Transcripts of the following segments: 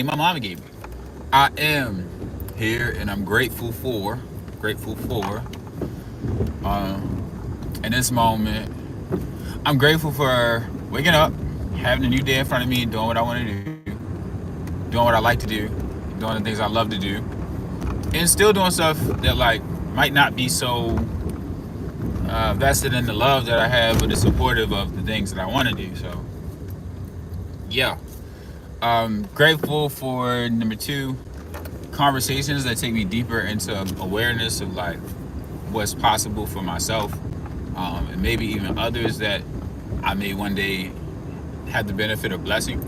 my mama gave me. I am here and I'm grateful for, in this moment. I'm grateful for waking up, having a new day in front of me, doing what I want to do, doing what I like to do, doing the things I love to do, and still doing stuff that like might not be so vested in the love that I have, but is supportive of the things that I want to do. So, yeah. Grateful for number two, conversations that take me deeper into awareness of like what's possible for myself, and maybe even others that I may one day have the benefit of blessing.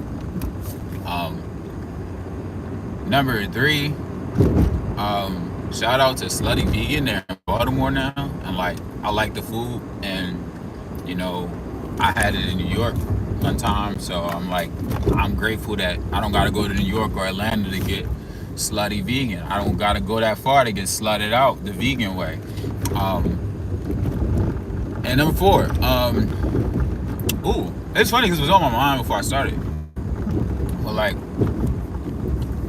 Um, Number three, shout out to Slutty Vegan. They're in Baltimore now, and like I like the food, and you know I had it in New York one time, so I'm grateful that I don't gotta go to New York or Atlanta to get Slutty Vegan. I don't gotta go that far to get slutted out the vegan way. Um, and number four, ooh, it's funny because it was on my mind before I started. But like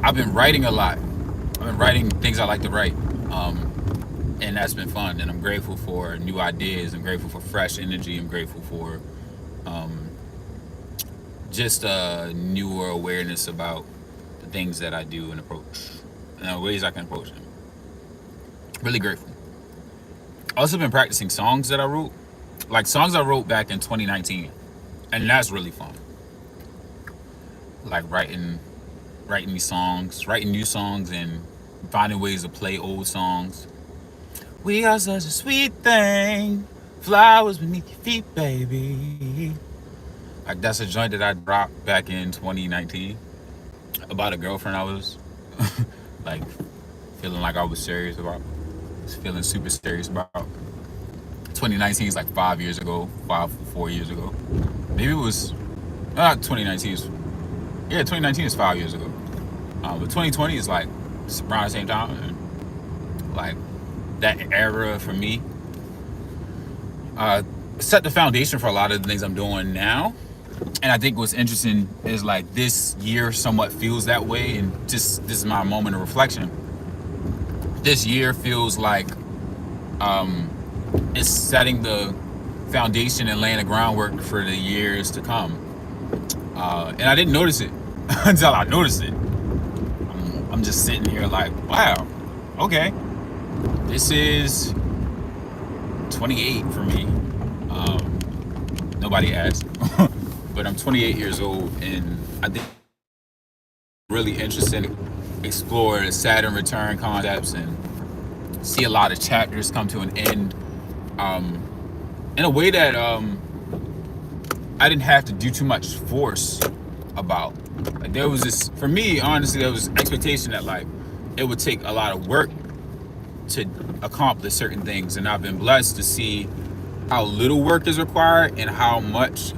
I've been writing a lot. I've been writing things I like to write. And that's been fun. And I'm grateful for new ideas. I'm grateful for fresh energy. I'm grateful for um, just a newer awareness about the things that I do and approach, and the ways I can approach them. Really grateful. Also been practicing songs that I wrote, like songs I wrote back in 2019, and that's really fun. Like writing these songs, writing new songs, and finding ways to play old songs. We are such a sweet thing, flowers beneath your feet, baby. Like that's a joint that I dropped back in 2019 about a girlfriend I was like feeling like I was serious about, feeling super serious about. 2019 is like 5 years ago, 4 years ago. Maybe it was not 2019. Yeah, 2019 is 5 years ago. But 2020 is like around the same time. And like that era for me uh, set the foundation for a lot of the things I'm doing now. And I think what's interesting is like this year somewhat feels that way. And just this is my moment of reflection. This year feels like um, it's setting the foundation and laying the groundwork for the years to come. And I didn't notice it until I noticed it. I'm just sitting here like, wow, okay, this is 28 for me. Nobody asked, but I'm 28 years old, and I think really interested in explore the Saturn return concepts and see a lot of chapters come to an end um, in a way that I didn't have to do too much force about. Like there was this, for me, honestly, there was expectation that like it would take a lot of work to accomplish certain things, and I've been blessed to see how little work is required and how much.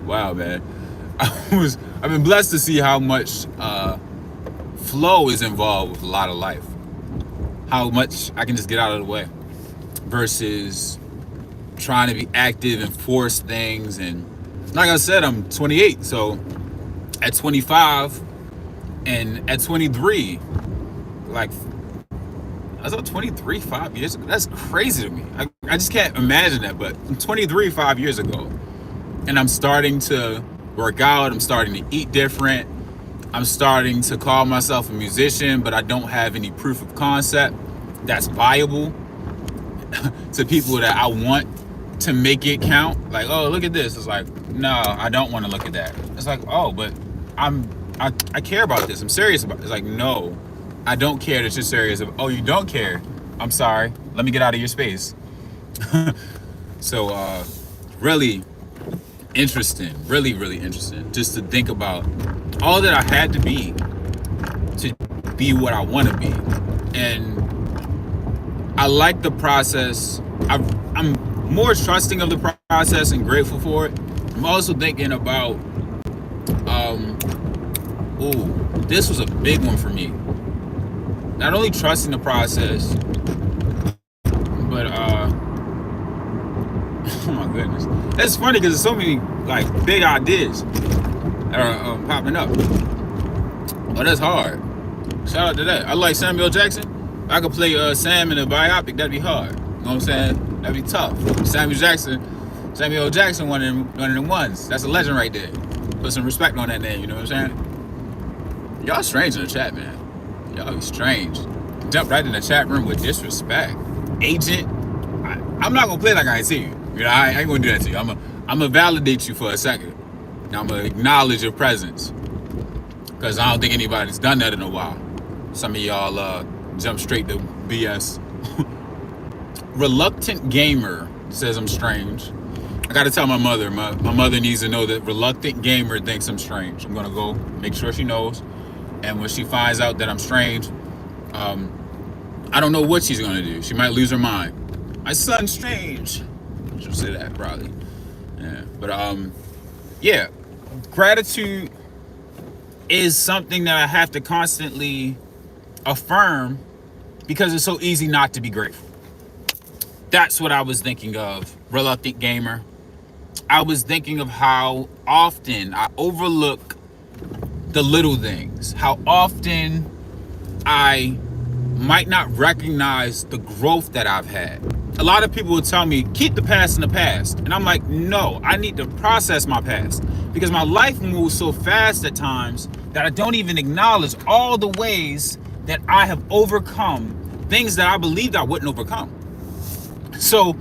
Wow, man, I've been blessed to see how much flow is involved with a lot of life. How much I can just get out of the way versus trying to be active and force things. And like I said, I'm 28, so at 25 and at 23, like I was at 23 5 years ago. That's crazy to me. I just can't imagine that. But I'm 23 5 years ago, and I'm starting to work out. I'm starting to eat different. I'm starting to call myself a musician, but I don't have any proof of concept that's viable to people that I want to make it count. Like, oh, look at this. It's like, no, I don't want to look at that. It's like, oh, but I care about this. I'm serious about it. It's like, no, I don't care that you're serious. Oh, you don't care. I'm sorry. Let me get out of your space. So, really interesting. Really, really interesting. Just to think about all that I had to be what I want to be. And I like the process. I'm more trusting of the process and grateful for it. I'm also thinking about, this was a big one for me. Not only trusting the process, but oh my goodness, it's funny because there's so many like big ideas. are popping up. But that's hard. Shout out to that. I like Samuel Jackson. If I could play Sam in a biopic, that'd be hard. You know what I'm saying? That'd be tough. Samuel Jackson, one of them ones. That's a legend right there. Put some respect on that name. You know what I'm saying? Y'all strange in the chat, man. Y'all be strange. Jump right in the chat room with disrespect. Agent, I'm not gonna play like I see you. You know, I ain't gonna do that to you. I'm gonna validate you for a second. I'm gonna acknowledge your presence, because I don't think anybody's done that in a while. Some of y'all jump straight to BS. Reluctant Gamer says I'm strange. I gotta tell my mother. My mother needs to know that Reluctant Gamer thinks I'm strange. I'm gonna go make sure she knows. And when she finds out that I'm strange, I don't know what she's gonna do. She might lose her mind. My son's strange. She'll say that probably. Yeah. But yeah. Gratitude is something that I have to constantly affirm, because it's so easy not to be grateful. That's what I was thinking of, Reluctant Gamer. I was thinking of how often I overlook the little things, how often I might not recognize the growth that I've had. A lot of people will tell me, keep the past in the past. And I'm like, no, I need to process my past, because my life moves so fast at times that I don't even acknowledge all the ways that I have overcome things that I believed I wouldn't overcome. So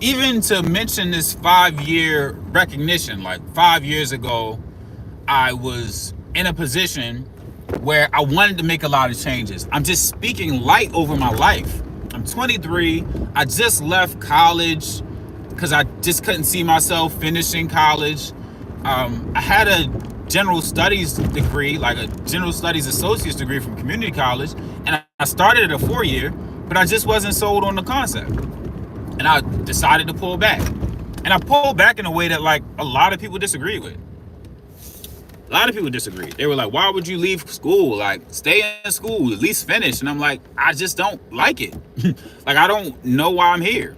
even to mention this 5-year recognition, like 5 years ago, I was in a position where I wanted to make a lot of changes. I'm just speaking light over my life. I'm 23. I just left college because I just couldn't see myself finishing college. I had a general studies degree, like a general studies associate's degree from community college, and I started at a 4-year, but I just wasn't sold on the concept. And I decided to pull back. And I pulled back in a way that, like, a lot of people disagree with. A lot of people disagree. They were like, why would you leave school? Like, stay in school, at least finish. And I'm like, I just don't like it. Like, I don't know why I'm here.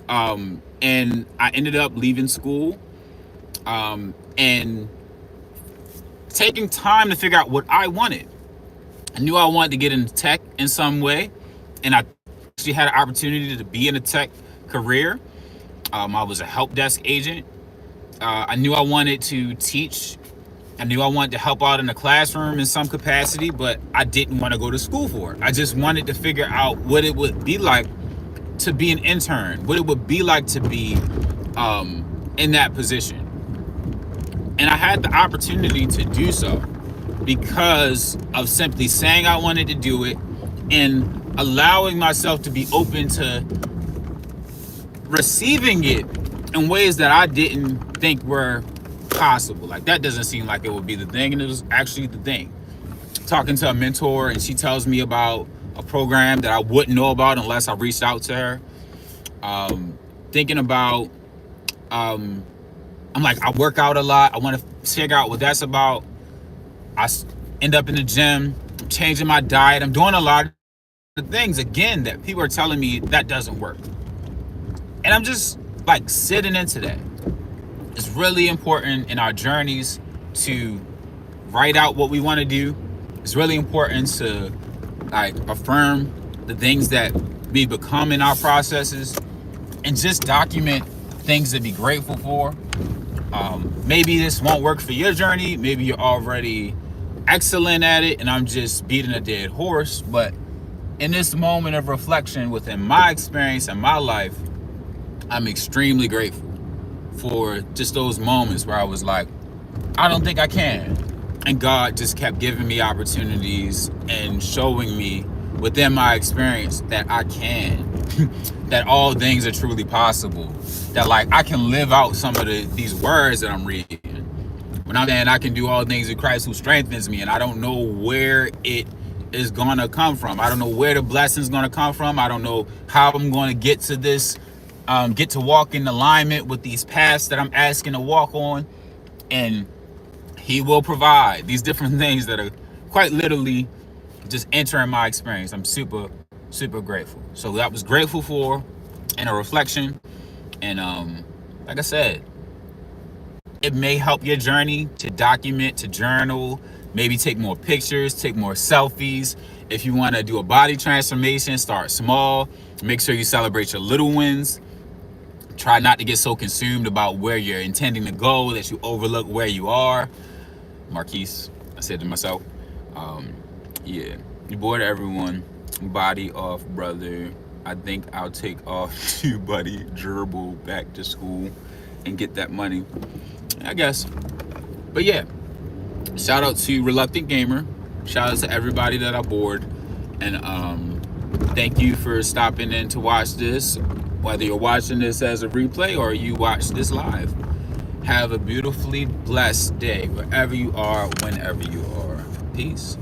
And I ended up leaving school and taking time to figure out what I wanted. I knew I wanted to get into tech in some way, and I actually had an opportunity to be in a tech career. I was a help desk agent. I knew I wanted to teach. I knew I wanted to help out in the classroom in some capacity, but I didn't want to go to school for it. I just wanted to figure out what it would be like to be an intern, what it would be like to be in that position. And I had the opportunity to do so because of simply saying I wanted to do it and allowing myself to be open to receiving it in ways that I didn't think were possible. Like, that doesn't seem like it would be the thing, and it was actually the thing. Talking to a mentor, and she tells me about a program that I wouldn't know about unless I reached out to her. Thinking about, I'm like, I work out a lot. I want to figure out what that's about. I end up in the gym. I'm changing my diet. I'm doing a lot of things, again, that people are telling me that doesn't work. And I'm just like sitting into that. It's really important in our journeys to write out what we want to do. It's really important to like affirm the things that we become in our processes, and just document things to be grateful for. Maybe this won't work for your journey. Maybe you're already excellent at it and I'm just beating a dead horse. But in this moment of reflection within my experience and my life, I'm extremely grateful for just those moments where I was like, I don't think I can. And God just kept giving me opportunities and showing me within my experience that I can, that all things are truly possible, that like I can live out some of these words that I'm reading. When I'm saying I can do all things in Christ who strengthens me, and I don't know where it is gonna come from. I don't know where the blessing's gonna come from. I don't know how I'm gonna get to this, get to walk in alignment with these paths that I'm asking to walk on. And He will provide these different things that are quite literally just entering my experience. I'm super, super grateful. So that was grateful for, and a reflection. And like I said, It may help your journey to document, to journal, maybe take more pictures, take more selfies. If you want to do a body transformation, start small. Make sure you celebrate your little wins. Try not to get so consumed about where you're intending to go that you overlook where you are. Marquise, I said to myself, um, yeah, you bored everyone. Body off, brother. I think I'll take off to Buddy Gerbil back to school and get that money, I guess. But yeah, shout out to Reluctant Gamer. Shout out to everybody that I bored. And thank you for stopping in to watch this. Whether you're watching this as a replay or you watch this live. Have a beautifully blessed day wherever you are, whenever you are. Peace.